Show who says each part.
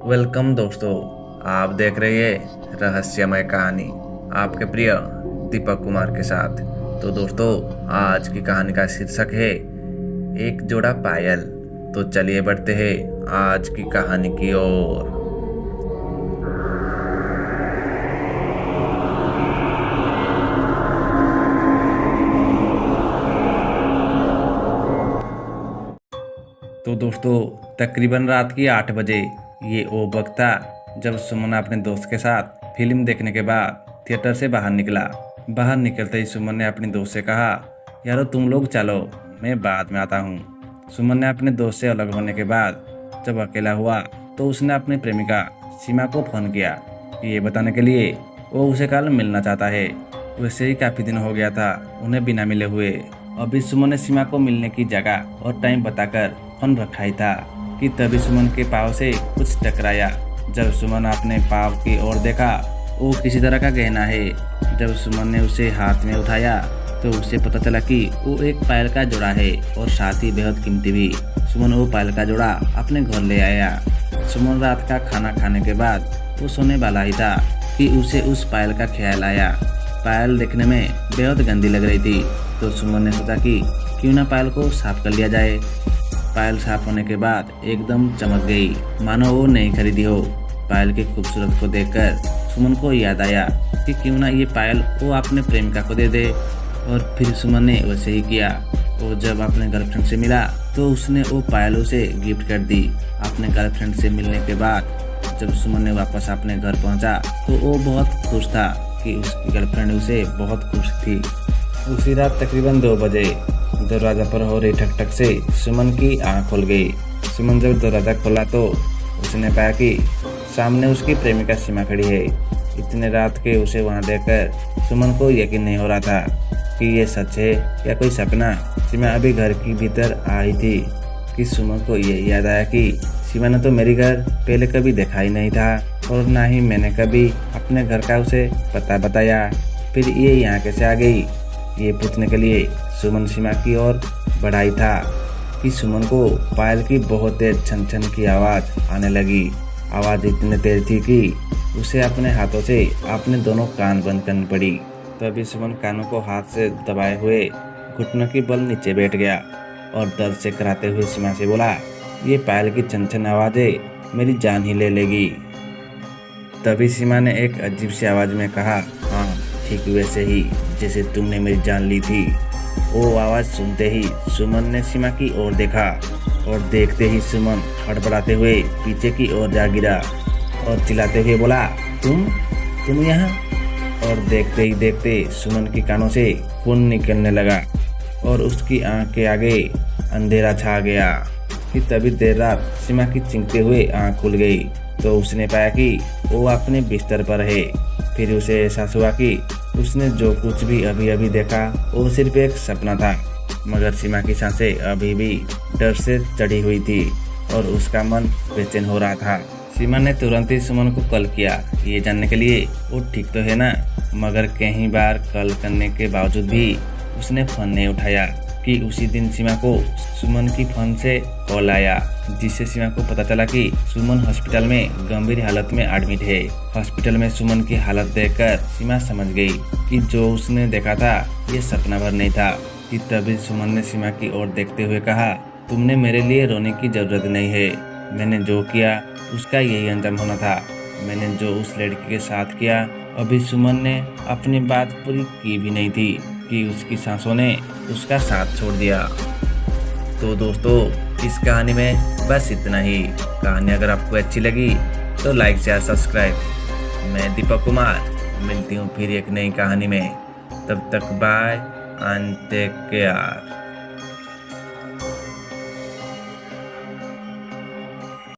Speaker 1: Welcome दोस्तों, आप देख रहे हैं रहस्यमय कहानी आपके प्रिय दीपक कुमार के साथ। तो दोस्तों, आज की कहानी का शीर्षक है एक जोड़ा पायल। तो चलिए बढ़ते हैं आज की कहानी की ओर। तो दोस्तों, तकरीबन रात की 8 बजे ये वो वक्त था जब सुमन अपने दोस्त के साथ फिल्म देखने के बाद थिएटर से बाहर निकला। बाहर निकलते ही सुमन ने अपनी दोस्त से कहा, यारो तुम लोग चलो, मैं बाद में आता हूँ। सुमन ने अपने दोस्त से अलग होने के बाद जब अकेला हुआ तो उसने अपनी प्रेमिका सीमा को फोन किया, ये बताने के लिए वो उसे कल मिलना चाहता है। वैसे ही काफ़ी दिन हो गया था उन्हें बिना मिले हुए। अभी सुमन ने सीमा को मिलने की जगह और टाइम बताकर फोन रखा ही था कि तभी सुमन के पाँव से कुछ टकराया। जब सुमन अपने पाँव की ओर देखा, वो किसी तरह का गहना है। जब सुमन ने उसे हाथ में उठाया तो उसे पता चला कि वो एक पायल का जोड़ा है और साथ ही बेहद कीमती भी। सुमन वो पायल का जोड़ा अपने घर ले आया। सुमन रात का खाना खाने के बाद वो सोने वाला ही था कि उसे उस पायल का ख्याल आया। पायल देखने में बेहद गंदी लग रही थी, तो सुमन ने सोचा कि क्यों ना पायल को साफ कर लिया जाए। पायल साफ होने के बाद एकदम चमक गई, मानो वो नई खरीदी हो। पायल की खूबसूरत को देखकर सुमन को याद आया कि क्यों ना ये पायल वो अपने प्रेमिका को दे दे। और फिर सुमन ने वैसे ही किया। वो जब अपने गर्लफ्रेंड से मिला तो उसने वो पायल उसे गिफ्ट कर दी। अपने गर्लफ्रेंड से मिलने के बाद जब सुमन ने वापस अपने घर पहुंचा तो वो बहुत खुश था कि उसकी गर्लफ्रेंड उसे बहुत खुश थी। उसी रात तकरीबन 2 बजे दरवाजा पर हो रही ठक ठक से सुमन की आंख खुल गई। सुमन जब दरवाजा खोला तो उसने पाया कि सामने उसकी प्रेमिका सीमा खड़ी है। इतने रात के उसे वहां देखकर सुमन को यकीन नहीं हो रहा था कि ये सच है या कोई सपना। सीमा अभी घर की भीतर आई थी कि सुमन को ये याद आया कि सीमा ने तो मेरी घर पहले कभी देखा ही नहीं था और ना ही मैंने कभी अपने घर का उसे पता बताया। फिर ये यहाँ कैसे आ गई, ये पूछने के लिए सुमन सीमा की ओर बढ़ाई था कि सुमन को पायल की बहुत तेज छन छन की आवाज़ आने लगी। आवाज़ इतनी तेज थी कि उसे अपने हाथों से अपने दोनों कान बंद करनी पड़ी। तभी सुमन कानों को हाथ से दबाए हुए घुटनों की बल नीचे बैठ गया और दर्द से कराते हुए सीमा से बोला, ये पायल की छन छन आवाज़ें मेरी जान ही ले लेगी। तभी सीमा ने एक अजीब सी आवाज़ में कहा, हाँ ठीक वैसे ही जैसे तुमने मेरी जान ली थी। वो आवाज़ सुनते ही सुमन ने सीमा की ओर देखा और देखते ही सुमन हड़बड़ाते हुए पीछे की ओर जा गिरा और चिल्लाते हुए बोला, तुम यहाँ। और देखते ही देखते सुमन के कानों से खून निकलने लगा और उसकी आंख के आगे अंधेरा छा गया। कि तभी देर रात सीमा की चिंकते हुए आंख खुल गई तो उसने पाया कि वो अपने बिस्तर पर है। फिर उसे एहसास हुआ कि उसने जो कुछ भी अभी अभी देखा वो सिर्फ एक सपना था। मगर सीमा की सांसें अभी भी डर से चढ़ी हुई थी और उसका मन बेचैन हो रहा था। सीमा ने तुरंत ही सुमन को कॉल किया, ये जानने के लिए वो ठीक तो है ना। मगर कई बार कॉल करने के बावजूद भी उसने फोन नहीं उठाया। कि उसी दिन सीमा को सुमन की फोन से कॉल आया, जिससे सीमा को पता चला कि सुमन हॉस्पिटल में गंभीर हालत में एडमिट है। हॉस्पिटल में सुमन की हालत देखकर सीमा समझ गई कि जो उसने देखा था ये सपना भर नहीं था। कि तभी सुमन ने सीमा की ओर देखते हुए कहा, तुमने मेरे लिए रोने की जरूरत नहीं है। मैंने जो किया उसका यही अंजाम होना था। मैंने जो उस लड़की के साथ किया, अभी सुमन ने अपनी बात पूरी की भी नहीं थी कि उसकी सांसों ने उसका साथ छोड़ दिया। तो दोस्तों, इस कहानी में बस इतना ही। कहानी अगर आपको अच्छी लगी तो लाइक शेयर सब्सक्राइब। मैं दीपक कुमार मिलती हूँ फिर एक नई कहानी में। तब तक बाय एंड टेक केयर।